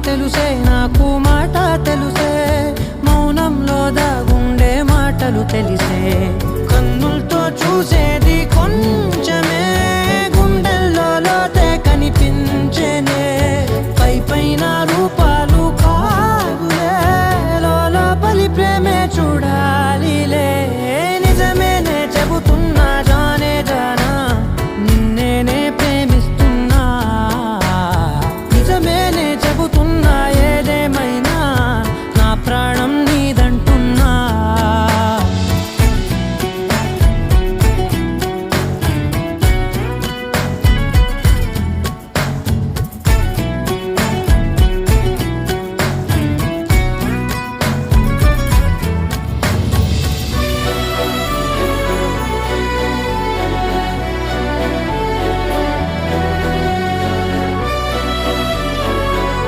తెలుసే నాకు మాట తెలుసే మౌనంలో దాగుండే మాటలు తెలిసే కన్నులతో చూసేది కొంచెమే గుండెల్లో లోతే కనిపించేనే పై పైన